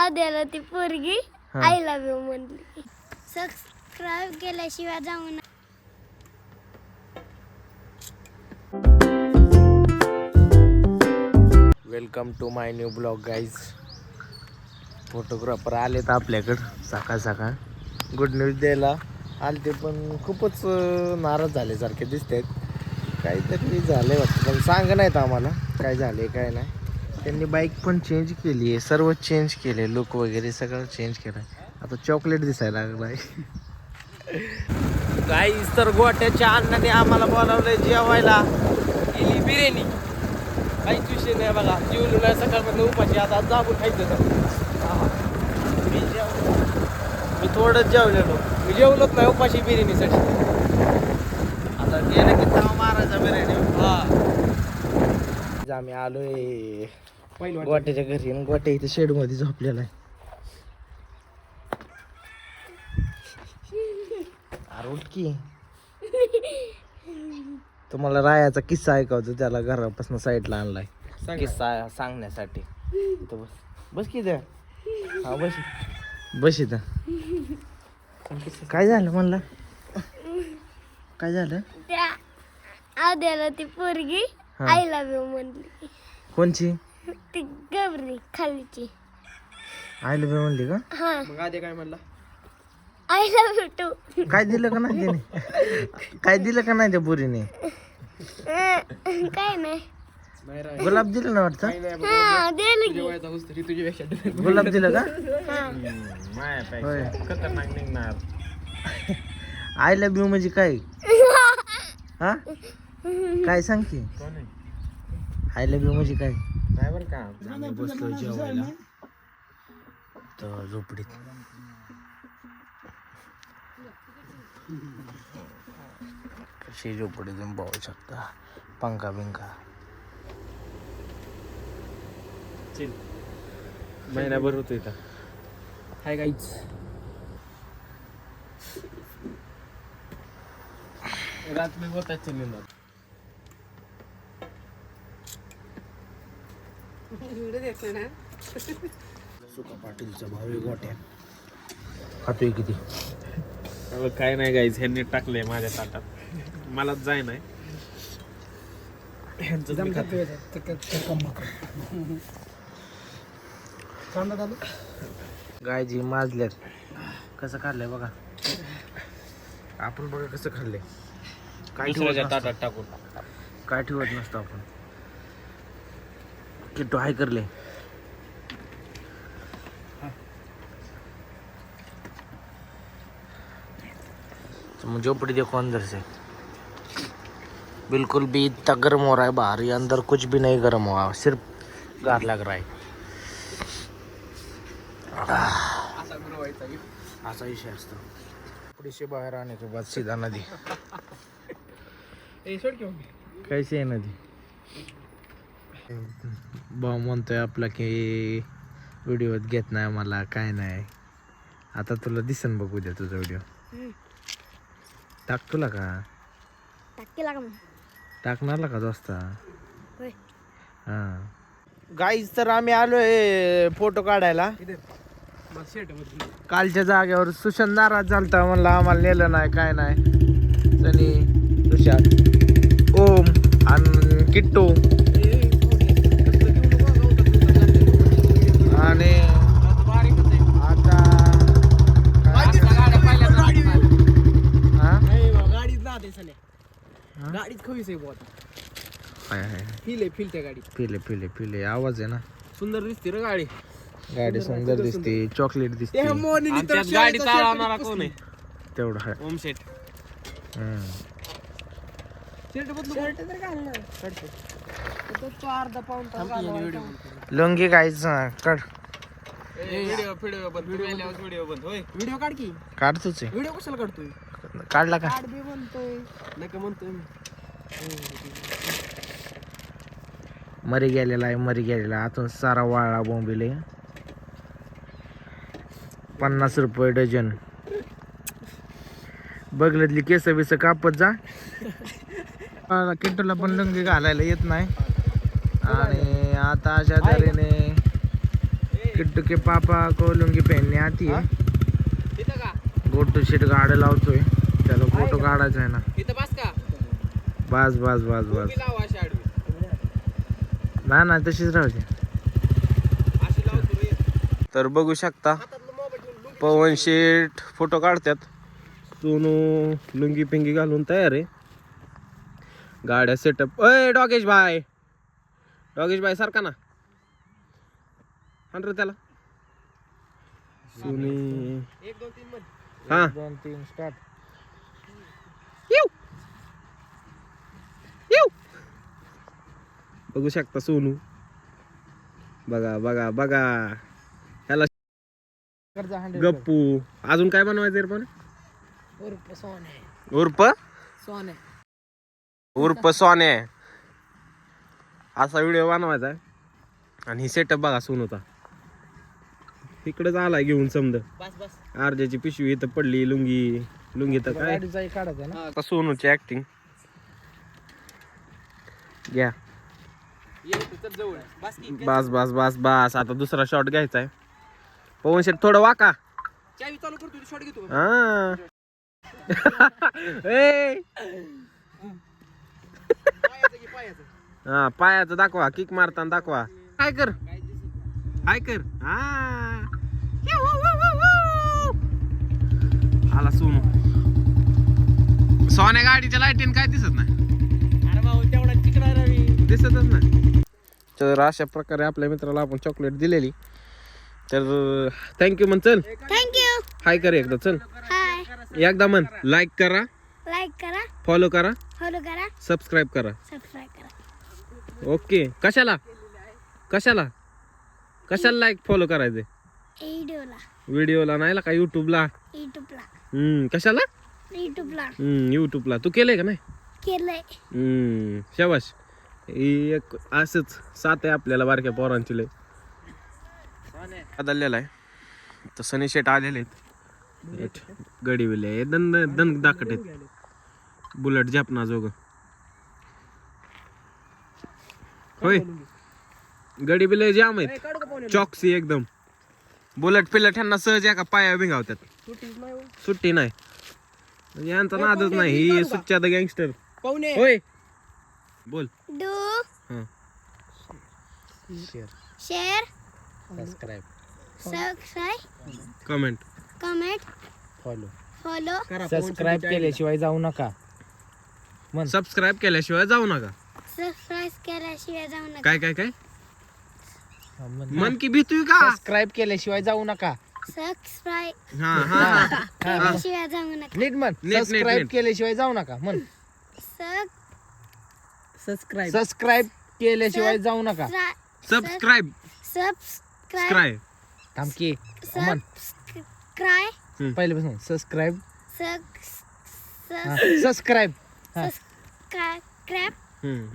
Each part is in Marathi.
आद्याला ती पोरगी हा. आय लव्ह यू म्हणली. सबस्क्राईब केल्याशिवाय जाऊ नका. Welcome to my new blog guys. Photographer आलेत आपल्याकडं सकाळ सकाळ गुड न्यूज द्यायला आले ते, पण खूपच नाराज झाल्यासारखे दिसत आहेत. काहीतरी झालं वाटतं, पण सांग नाहीत आम्हाला काय झाले काय नाही. त्यांनी बाईक पण चेंज केली आहे, सर्व चेंज केले, लुक वगैरे सगळं चेंज केलं आहे. आता चॉकलेट दिसायला लागलं आहे. गाईज तर गोट्याच्या अण्णाने आम्हाला बोलावलंय जेवायला. केली बिर्याणी, काहीच विषय नाही बघा. जेवलो नाही सकाळपर्यंत उपाशी, आता जाबून खायचं तर. मी थोडंच जेवलेलो, मी जेवलोच नाही उपाशी बिर्याणीसाठी. आता गेलं की ताव मारायचा बिर्याणी. हा, आम्ही आलोय गोट्याच्या घरी, आणि गोट्या इथे शेड मध्ये झोपलेला आहे. अरे उठ की. तुम्हाला रायाचा किस्सा ऐकवतो, त्याला घरापासून साईडला आणलाय किस्सा सांगण्यासाठी. इथं बस, बस की द्या. हा बस, बस इथं. काय झालं म्हणला, काय झालं? त्या आद्याला ती पोरगी हा. आय लव्ह यू म्हणली. कोणची? ती गबरी खालीची. आय लव्ह यू म्हणली का? हा, मग आधी काय म्हणला? I love you too. काय दिलं का नाही त्याने? काय दिलं का नाही त्या पुरीने? काय नाही. गुलाब दिलं ना वाटतं? हा, दिली की. जेवायचा होस तरी तुझ्यापेक्षा गुलाब दिलं का? हा. होय. खतरनाक निघणार. आय लव्ह यू म्हणजे काय? हा, काय सांग की? कोण आहे? आय लव्ह यू म्हणजे काय? काय बरं का? आम्ही बसलो जेवायला तर झोपडीत. कशी झोपडी तुम्ही पाहू शकता, पंखा बिंका. चिल. महिनाभर होतो इथं. हाय गाईच. रात में होता चलेला. सुका पाटीलचा भाऊ आहे गोट्या. खातोय किती? काय नाही गाईच, ह्यांनी टाकलंय माझ्या ताटात. मलाच जाय नाही. गायजी माजल्यात. कसं खाल्लंय बघा, आपण बघा कसं खाल्लंय. काय ठेवत दुसऱ्याच्या नसतं, ताटात टाकून. काय ठेवत नसतं आपण. किट्टू हाय करले. झोपड़ी देखो अंदर से बिल्कुल भी इतना गर्म हो रहा है बाहर, ये अंदर कुछ भी नहीं गर्म हुआ, सिर्फ गार लग रहा है. असा विषय असतो. झोपड़ी से बाहर आने के बाद सीधा नदी. कैसी आहे नदी? भाऊ म्हणतोय आपला की व्हिडिओ घेत नाही मला, काय नाही. आता तुला दिसन बघू द्या तुझा व्हिडिओ. टाक तुला का? टाकीला का मग? टाकणारला का दोस्ता? होय. हा गाईज, तर आम्ही आलोय फोटो काढायला. कालच्या जागेवर सुशांत नाराज झालता, म्हणला आम्हाला नेलं नाही काय नाही. सनी, सुशांत, ओम आणि किट्टू आणि आता गाडीत खवीस आहे बहुत. फील त्या गाडीत. पिले आवाज आहे ना. सुंदर दिसते रे गाडी. गाडी सुंदर दिसते, चॉकलेट दिसते. आमच्यात गाडी चालवणारा कोण आहे? तेवढं आहे. ओम शेट. लुंगी गाईच काढ. व्हिडिओ काढ की. काढतोच आहे. व्हिडिओ कशाला काढतोय? काढला का? काढ बी म्हणतोय. नका म्हणतोय मी. मरी गेलेला आहे, मरी गेलेला. आतून सारा वाळा बोंबिले. 50 रुपये डझन. बगलतली केस बिस कापत जा. किट्टूला पण लुंगी घालायला येत नाही, आणि आता अशा तऱ्हेने किट्टू के पापा को लुंगी पहनने आती है. इथं का गोटू शेट गाड्या लावतोय, त्याला फोटो काढायचा आहे ना. इथं बस का बस बस बस बस. उभी लाव अशी आडवी ना ना तशीच राहते. अशी लाव तू रे. तर बघू शकता हातातलं मोबाईल ठेवून लुंगी पवन शेट फोटो काढतात. सोनू लुंगी पिंगी घालून तयार आहे. गाड्या सेटअप. अय डॉगेश भाई, डॉगेश भाई सारखा ना रे त्याला. सोनी 1 2 3 म्हण. हा 2 3 स्टार्ट. येऊ येऊ. बघू शकता सोनू. बघा बघा बघा ह्याला गप्पू. अजून काय बनवायचं रे पण? उर्फ उर्फ सोने. असा व्हिडिओ बनवायचा आहे. आणि ही सेटअप बघा सोनूचा. इकडेच आलाय घेऊन समज. बस बस अर्ध्याची पिशवी इथं पडली. लुंगी तर काय. गाडीचा काढायचा ना. आता सोनूची ऍक्टिंग घ्या. ये इथं चल जवळ बस की बस बस बस बस. आता दुसरा शॉट घ्यायचा आहे. पवन शेट थोडं वाका. चावी चालू कर तू शॉट घेतो हा ए. पायाचं की पायाचं हा पायाचं दाखवा. किक मारताना दाखवा. काय कर काय कर. हा आला सोनू. सोन्या गाडीच्या लाईटीन काय दिसत नाही. अरे भाऊ तेवढा चिकना रवी दिसतच नाही. तर अशा प्रकारे आपल्या मित्राला आपण चॉकलेट दिलेली. तर थँक्यू म्हण. चल थँक्यू. हाय कर एकदा. चल हाय. एकदा म्हण. लाईक करा, लाईक करा, फॉलो करा, फॉलो करा, सबस्क्राईब करा. सबस्क्राईब करा. ओके. कशाला कशाला कशाला लाईक फॉलो करायचे? व्हिडिओला, व्हिडिओला नाही का युट्यूबला. युट्यूबला, कशाला? युट्यूबला युट्यूबला. तू केलंय का नाही? केलंय. शाबाश. ही एक असंच साथ आहे आपल्याला बारक्या पोरांची लय. बदललेला आहे. तर सनी शेट आलेले आहेत. गडी विले दंद दंद दाखट आहेत. बुलेट झेपना जोग होय. गडी बिले जाम आहेत. चॉक्सी एकदम. बुलेट पिलेट ह्यांना सहज एका पाया भिंगावतात. सुट्टी नाही. म्हणजे यांचा नादच नाही. ही सुच्चा द गँगस्टर. पाहुणे होय बोल. डू हा share, subscribe, comment comment, follow. Follow. Subscribe केल्याशिवाय जाऊ नका. सबस्क्राईब केल्याशिवाय जाऊ नका. सबस्क्राईब केल्याशिवाय जाऊ नका. काय काय काय मन की भीतोय का? सबस्क्राईब केल्याशिवाय जाऊ नका. सबस्क्राईब हा हा केल्याशिवाय जाऊ नका. नीट म्हण. नीट, सबस्क्राईब नीट. केल्याशिवाय जाऊ नका. म्हण. सबस्क्राईब केल्याशिवाय जाऊ नका. सबस्क्राईब सबस्क्राईब थांब की. म्हण. सबस्क्राईब पहिल्यापासून सबस्क्राईब. Subscribe subscribe.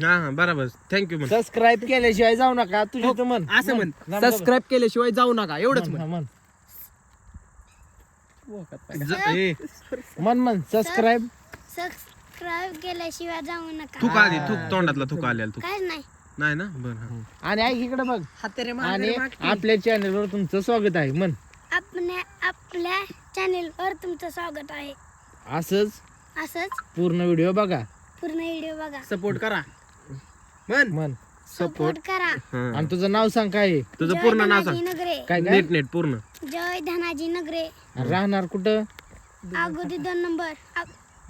हा हा बरोबर. थँक्यू म्हण. सबस्क्राईब केल्याशिवाय जाऊ नका. तुझी तू म्हण. असं म्हण. सबस्क्राईब केल्याशिवाय जाऊ नका एवढंच म्हण. म्हण ए, म्हण. सबस्क्राईब. सबस्क्राईब केल्याशिवाय जाऊ नका. थुका आधी. थुक तोंडातला थुका आलेला थुक काय नाही. नाही ना. बरं. आणि ऐक इकडे बघ. आणि आपल्या चॅनलवर तुमचं स्वागत आहे. म्हण. आपल्या चॅनेलवर तुमचं स्वागत आहे. असंच पूर्ण व्हिडिओ बघा. व्हिडिओ बघा. सपोर्ट करा म्हण. सपोर्ट करा. आणि तुझं नाव सांग काय आहे? तुझं जय पूर्ण नाव धनाजी सांग. नगरे. काय काय नीट नीट पूर्ण. जय धनाजी नगरे. आणि राहणार कुठं? अगोदी 2 नंबर.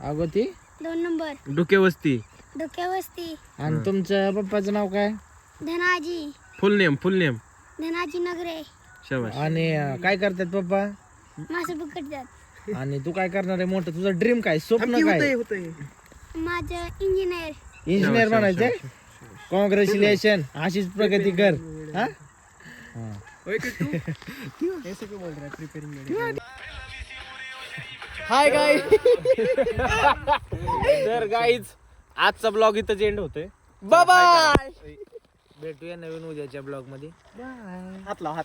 अगोती 2 नंबर डुके वस्ती. डोक्यावस्ती. आणि तुमच्या पप्पाचं नाव काय? धनाजी. फुल नेम धनाजी नगरे. शाबाश. आणि काय करतात पप्पा? मासे पकडतात. आणि तू काय करणार आहे मोठं? तुझं ड्रीम काय? स्वप्न काय? माझं इंजिनियर. इंजिनियर बनायचंय. कॉंग्रॅच्युलेशन. अशीच प्रगती कर. हा? Hi guys. तर गाईज आजचा ब्लॉग इथं एंड होतोय. बाय. भेटूया नवीन उद्याच्या ब्लॉग मध्ये. हात लाव हात.